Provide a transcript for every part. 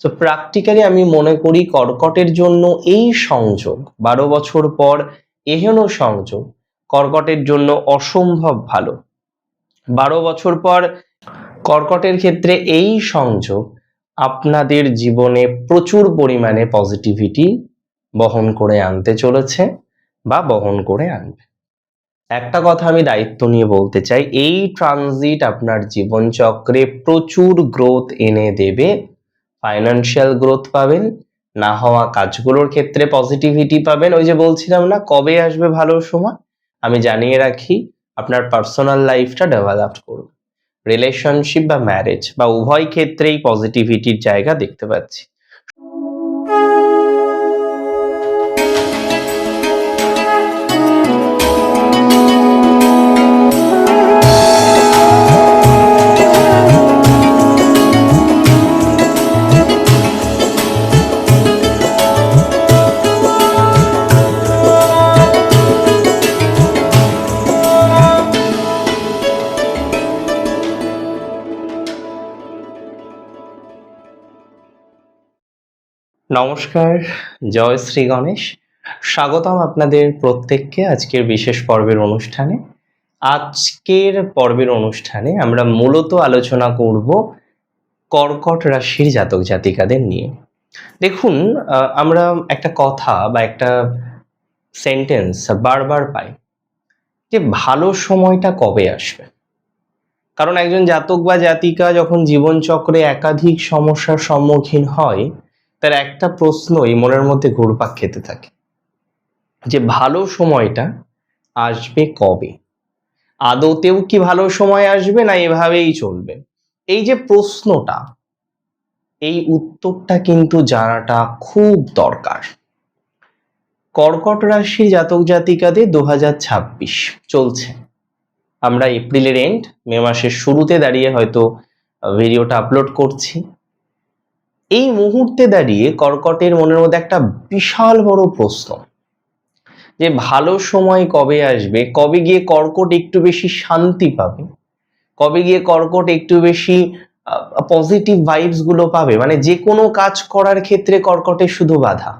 So practically আমি মনে করি কর্কটের জন্য এই সংযোগ 12 বছর পর এহেন সংযোগ কর্কটের জন্য অসম্ভব ভালো। 12 বছর পর কর্কটের ক্ষেত্রে এই সংযোগ আপনাদের জীবনে প্রচুর পরিমাণে পজিটিভিটি বহন করে আনতে চলেছে বা বহন করে আনবে। একটা কথা আমি দায়িত্ব নিয়ে বলতে চাই, এই ট্রানজিট আপনার জীবনচক্রে প্রচুর গ্রোথ এনে দেবে। ফাইন্যান্সিয়াল গ্রোথ পাবেন, না হওয়া কাজগুলোর ক্ষেত্রে পজিটিভিটি পাবেন। ওই যে বলছিলাম না কবে আসবে ভালো সময়, আমি জানিয়ে রাখি আপনার পার্সোনাল লাইফটা ডেভেলপ করবে, রিলেশনশিপ বা ম্যারেজ বা উভয় ক্ষেত্রেই পজিটিভিটির জায়গা দেখতে পাচ্ছি। নমস্কার, জয় শ্রী গণেশ। স্বাগতম আপনাদের প্রত্যেককে আজকের বিশেষ পর্বের অনুষ্ঠানে। আজকের পর্বের অনুষ্ঠানে আমরা মূলত আলোচনা করব কর্কট রাশির জাতক জাতিকাদের নিয়ে। দেখুন, আমরা একটা কথা বা একটা সেন্টেন্স বারবার পাই যে ভালো সময়টা কবে আসবে। কারণ একজন জাতক বা জাতিকা যখন জীবনচক্রে একাধিক সমস্যার সম্মুখীন হয়, তার একটা প্রশ্নই মনের মধ্যে ঘুরপাক খেতে থাকে যে ভালো সময়টা আসবে কবে, আদতেও কি ভালো সময় আসবে না এভাবেই চলবে। এই যে প্রশ্নটা, এই উত্তরটা কিন্তু জানাটা খুব দরকার। কর্কট রাশি জাতক জাতিকাদের 2026 চলছে, আমরা এপ্রিলের এন্ড, মে মাসের শুরুতে দাঁড়িয়ে হয়তো ভিডিওটা আপলোড করছি। এই মুহূর্তে দাঁড়িয়ে কর্কটের মনের মধ্যে একটা বিশাল বড় প্রশ্ন যে ভালো সময় কবে আসবে, কবে গিয়ে কর্কট একটু বেশি শান্তি পাবে, কবে গিয়ে কর্কট একটু বেশি পজিটিভ ভাইবস গুলো পাবে। মানে যে কোনো কাজ করার ক্ষেত্রে কর্কটের শুধু বাধা।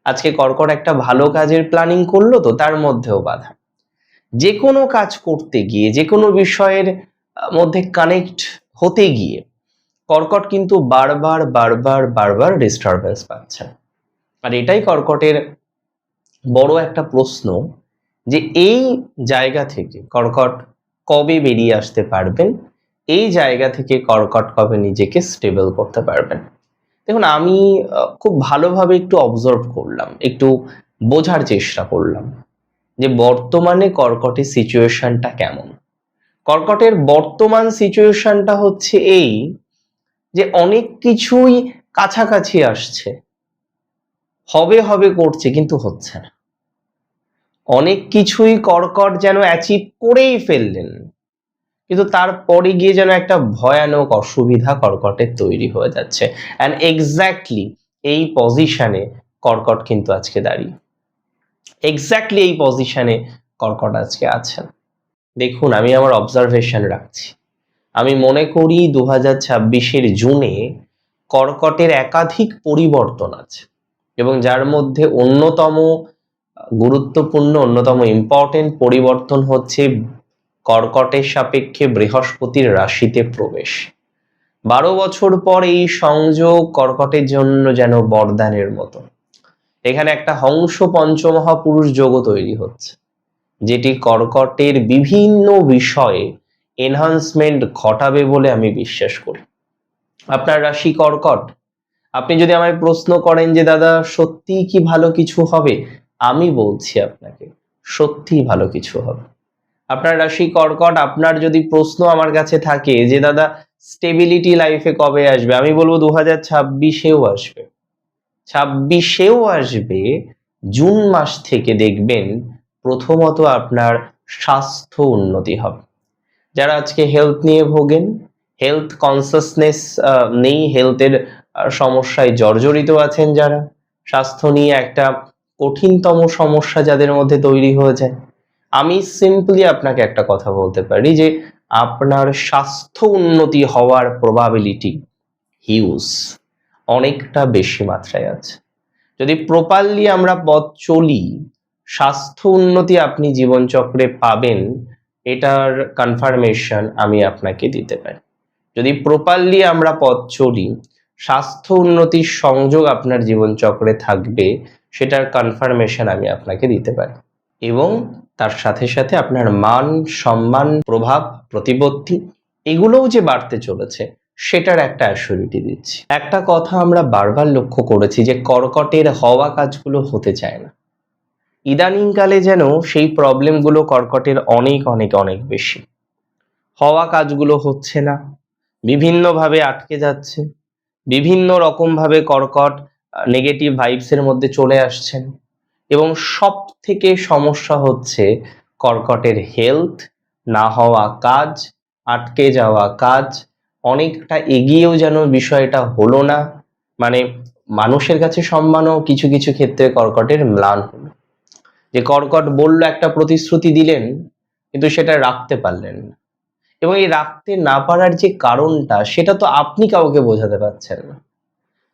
আজকে কর্কট একটা ভালো কাজের প্ল্যানিং করলো, তো তার মধ্যেও বাধা। যে কোনো কাজ করতে গিয়ে, যে কোনো বিষয়ের মধ্যে কানেক্ট হতে গিয়ে কর্কট কিন্তু বারবার বারবার বারবার ডিস্টারবেন্স পাচ্ছে। আর এটাই কর্কটের বড় একটা প্রশ্ন যে এই জায়গা থেকে কর্কট কবে বেরিয়ে আসতে পারবেন, এই জায়গা থেকে কর্কট কবে নিজেকে স্টেবল করতে পারবেন। দেখুন, আমি খুব ভালোভাবে একটু অবজার্ভ করলাম, একটু বোঝার চেষ্টা করলাম যে বর্তমানে কর্কটের সিচুয়েশনটা কেমন। কর্কটের বর্তমান সিচুয়েশনটা হচ্ছে এই যে অনেক কিছুই কাছাকাছি আসছে, হবে হবে করছে কিন্তু হচ্ছে না। অনেক কিছুই কর্কট যেন অ্যাচিভ করেই ফেললেন, কিন্তু তারপরে গিয়ে যেন একটা ভয়ানক অসুবিধা কর্কটের তৈরি হয়ে যাচ্ছে। অ্যান্ড এক্স্যাক্টলি এই পজিশনে কর্কট কিন্তু আজকে দাঁড়িয়ে, এক্স্যাক্টলি এই পজিশনে কর্কট আজকে আছেন। দেখুন, আমি আমার অবজারভেশন রাখছি, আমি মনে করি 2026-এর জুনে কর্কটের একাধিক পরিবর্তন আছে, এবং যার মধ্যে অন্যতম গুরুত্বপূর্ণ, অন্যতম ইম্পর্টেন্ট পরিবর্তন হচ্ছে কর্কটের সাপেক্ষে বৃহস্পতির রাশিতে প্রবেশ। 12 বছর পর এই সংযোগ কর্কটের জন্য যেন বরদানের মতো। এখানে একটা হংস পঞ্চমহাপুরুষ যোগও তৈরি হচ্ছে, যেটি কর্কটের বিভিন্ন বিষয়ে এনহান্সমেন্ট ঘটাবে বলে আমি বিশ্বাস করি। আপনার রাশি কর্কট, আপনি যদি আমায় প্রশ্ন করেন যে দাদা সত্যিই কি ভালো কিছু হবে, আমি বলছি আপনাকে সত্যিই ভালো কিছু হবে। আপনার রাশি কর্কট, আপনার যদি প্রশ্ন আমার কাছে থাকে যে দাদা স্টেবিলিটি লাইফে কবে আসবে, আমি বলবো 2026-এও আসবে। 26-এও আসবে। জুন মাস থেকে দেখবেন প্রথমত আপনার স্বাস্থ্য উন্নতি হবে। যারা আজকে হেলথ নিয়ে ভোগেন, হেলথ কনসাসনেস নেই, হেলথের সমস্যায় জর্জরিত আছেন, যারা স্বাস্থ্য নিয়ে একটা কঠিনতম সমস্যা যাদের মধ্যে তৈরি হয়ে যায়, আমি সিম্পলি আপনাকে একটা কথা বলতে পারি যে আপনার স্বাস্থ্য উন্নতি হওয়ার প্রবাবিলিটি হিউজ। অনেকটা বেশি মাত্রায় আছে। যদি প্রপারলি আমরা পথ চলি, স্বাস্থ্য উন্নতি আপনি জীবনচক্রে পাবেন, এটার কনফার্মেশন আমি আপনাকে দিতে পারি। যদি প্রপারলি আমরা পথ চলি, স্বাস্থ্য উন্নতির সংযোগ আপনার জীবনচক্রে থাকবে, সেটার কনফার্মেশন আমি আপনাকে দিতে পারি। এবং তার সাথে সাথে আপনার মান সম্মান, প্রভাব প্রতিপত্তি এগুলোও যে বাড়তে চলেছে, সেটার একটা অ্যাসিউরিটি দিচ্ছি। একটা কথা আমরা বারবার লক্ষ্য করেছি যে কর্কটের হওয়া কাজগুলো হতে চায় না। ইদানিংকালে যেন সেই প্রবলেমগুলো কর্কটের অনেক অনেক অনেক বেশি। হওয়া কাজগুলো হচ্ছে না, বিভিন্নভাবে আটকে যাচ্ছে, বিভিন্ন রকমভাবে কর্কট নেগেটিভ ভাইবসের মধ্যে চলে আসছেন। এবং সব থেকে সমস্যা হচ্ছে কর্কটের হেলথ, না হওয়া কাজ, আটকে যাওয়া কাজ, অনেকটা এগিয়েও যেন বিষয়টা হলো না, মানে মানুষের কাছে সম্মানও কিছু কিছু ক্ষেত্রে কর্কটের ম্লান হলো। যে কর্কট বলল, একটা প্রতিশ্রুতি দিলেন, কিন্তু সেটা রাখতে পারলেন না। এবং এই রাখতে না পারার যে কারণটা, সেটা তো আপনি কাউকে বোঝাতে পারছেন না।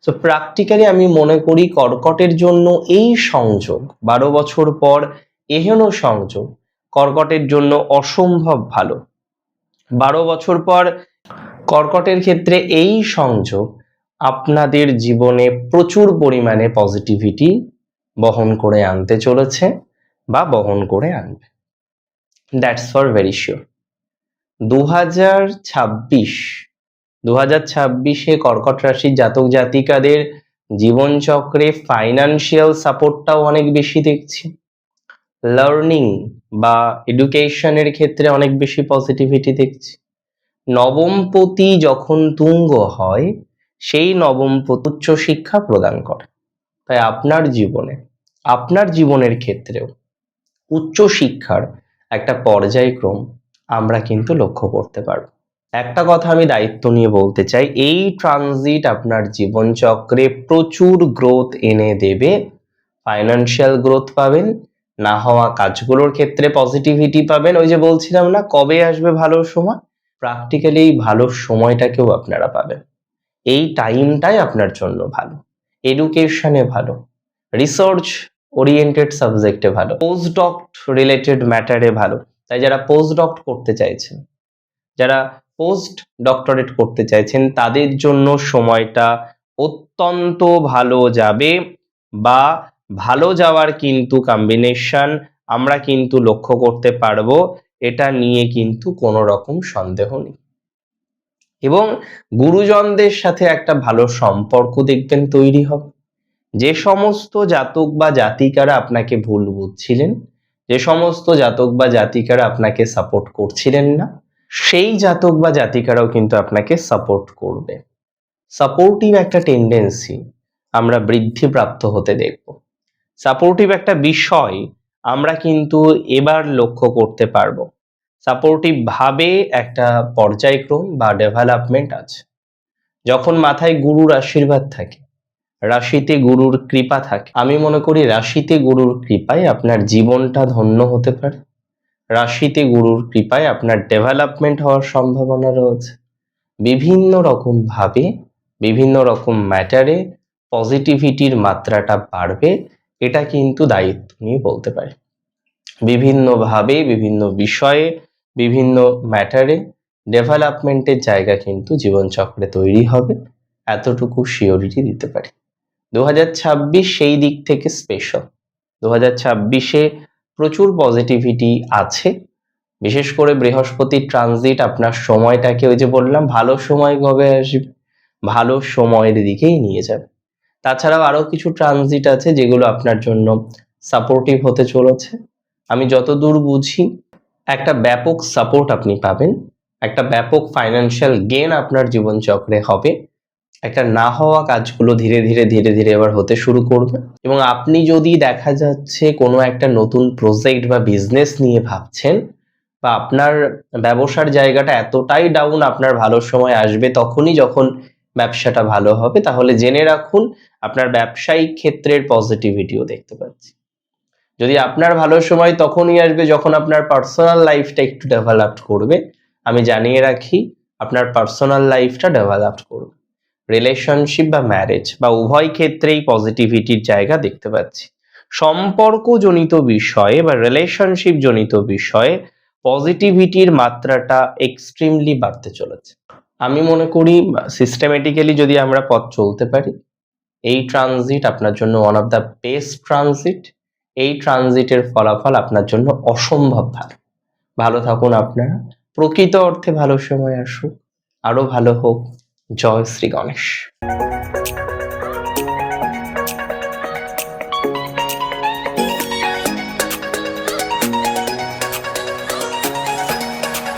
তো প্র্যাকটিক্যালি আমি মনে করি কর্কটের জন্য এই সংযোগ 12 বছর পর এহেন সংযোগ কর্কটের জন্য অসম্ভব ভালো। 12 বছর পর কর্কটের ক্ষেত্রে এই সংযোগ আপনাদের জীবনে প্রচুর পরিমাণে পজিটিভিটি বহন করে আনতে চলেছে বা বহন করে আনবে। That's for very sure. 2026 কর্কট রাশির জাতক জাতিকাদের জীবনচক্রে ফাইনান্সিয়াল সাপোর্টটাও অনেক বেশি দেখছি। লার্নিং বা এডুকেশনের ক্ষেত্রে অনেক বেশি পজিটিভিটি দেখছি। নবমপতি যখন তুঙ্গ হয়, সেই নবমপতি উচ্চশিক্ষা প্রদান করে। তাই আপনার জীবনের ক্ষেত্রেও উচ্চশিক্ষার একটা পর্যায়ক্রম আমরা কিন্তু লক্ষ্য করতে পারব। একটা কথা আমি দায়িত্ব নিয়ে বলতে চাই, এই ট্রানজিট আপনার জীবনচক্রে প্রচুর গ্রোথ এনে দেবে। ফাইনান্সিয়াল গ্রোথ পাবেন, না হওয়া কাজগুলোর ক্ষেত্রে পজিটিভিটি পাবেন। ওই যে বলছিলাম না, কবে আসবে ভালো সময়, প্র্যাকটিক্যালি এই ভালো সময়টাকেও আপনারা পাবেন। এই টাইমটাই আপনার জন্য ভালো, এডুকেশনে ভালো, রিসার্চ ওরিয়েন্টেড সাবজেক্টে ভালো, পোস্ট ডক্ট রিলেটেড ম্যাটারে ভালো। তাই যারা পোস্ট ডক্ট করতে চাইছেন, যারা পোস্ট ডক্টরেট করতে চাইছেন, তাদের জন্য সময়টা অত্যন্ত ভালো যাবে, বা ভালো যাওয়ার কিন্তু কম্বিনেশন আমরা কিন্তু লক্ষ্য করতে পারবো। এটা নিয়ে কিন্তু কোনো রকম সন্দেহ নেই। এবং গুরুজনদের সাথে একটা ভালো সম্পর্ক দেখবেন তৈরি হবে। যে সমস্ত জাতক বা জাতিকারা আপনাকে ভুল বুঝছিলেন, যে সমস্ত জাতক বা জাতিকারা আপনাকে সাপোর্ট করছিলেন না, সেই জাতক বা জাতিকারাও কিন্তু আপনাকে সাপোর্ট করবে। সাপোর্টিভ একটা টেন্ডেন্সি আমরা বৃদ্ধিপ্রাপ্ত হতে দেখব। সাপোর্টিভ একটা বিষয় আমরা কিন্তু এবার লক্ষ্য করতে পারবো। সাপোর্টিভ ভাবে একটা পর্যায়ক্রম বা ডেভেলপমেন্ট আছে। যখন মাথায় গুরুর আশীর্বাদ থাকে, রাশিতে গুরুর কৃপা থাকে, আমি মনে করি রাশিতে গুরুর কৃপায় আপনার জীবনটা ধন্য হতে পারে। রাশিতে গুরুর কৃপায় আপনার ডেভেলপমেন্ট হওয়ার সম্ভাবনা রয়েছে। বিভিন্ন রকম ভাবে, বিভিন্ন রকম ম্যাটারে পজিটিভিটির মাত্রাটা বাড়বে, এটা কিন্তু দায়িত্ব নিয়ে বলতে পারি। বিভিন্নভাবে, বিভিন্ন বিষয়ে, বিভিন্ন ম্যাটারে ডেভেলপমেন্টের জায়গা কিন্তু জীবনচক্রে তৈরি হবে, এতটুকু শিওরিটি দিতে পারি। 2026 সেই দিক থেকে স্পেশাল। 2026-এ প্রচুর পজিটিভিটি আছে। বিশেষ করে বৃহস্পতির ট্রানজিট আপনার সময়টাকে, ওই যে বললাম ভালো সময় কবে আসবে, ভালো সময়ের দিকেই নিয়ে যাবে। তাছাড়াও আরো কিছু ট্রানজিট আছে যেগুলো আপনার জন্য সাপোর্টিভ হতে চলেছে। আমি যতদূর বুঝি, একটা ব্যাপক সাপোর্ট আপনি পাবেন, একটা ব্যাপক ফাইন্যান্সিয়াল গেইন আপনার জীবনচক্রে হবে। একটা না হওয়া কাজগুলো ধীরে ধীরে ধীরে ধীরে এবার হতে শুরু করবে। এবং আপনি যদি দেখা যাচ্ছে কোনো একটা নতুন প্রজেক্ট বা বিজনেস নিয়ে ভাবছেন, বা আপনার ব্যবসার জায়গাটা এতটাই ডাউন, আপনার ভালো সময় আসবে তখনই যখন ব্যবসাটা ভালো হবে, তাহলে জেনে রাখুন আপনার ব্যবসায়িক ক্ষেত্রের পজিটিভিটিও দেখতে পাচ্ছি। যদি আপনার ভালো সময় তখনই আসবে যখন আপনার পার্সোনাল লাইফটা একটু ডেভেলপ করবে। আমি জানিয়ে রাখি, আপনার পার্সোনাল লাইফটা ডেভেলপ করবে। রিলেশনশিপ বা ম্যারেজ বা উভয় ক্ষেত্রেই পজিটিভিটির জায়গা দেখতে পাচ্ছি। সম্পর্কজনিত বিষয়ে বা রিলেশনশিপ জনিত বিষয়ে পজিটিভিটির মাত্রাটা এক্সট্রিমলি বাড়তে চলেছে। আমি মনে করি সিস্টেমেটিক্যালি যদি আমরা পথ চলতে পারি, এই ট্রানজিট আপনার জন্য one of the best transit. এই ট্রানজিটের ফলাফল আপনার জন্য অসম্ভব ভালো। ভালো থাকুন আপনারা, প্রকৃত অর্থে ভালো সময় আসুক, আরো ভালো হোক। জয় শ্রী গণেশ।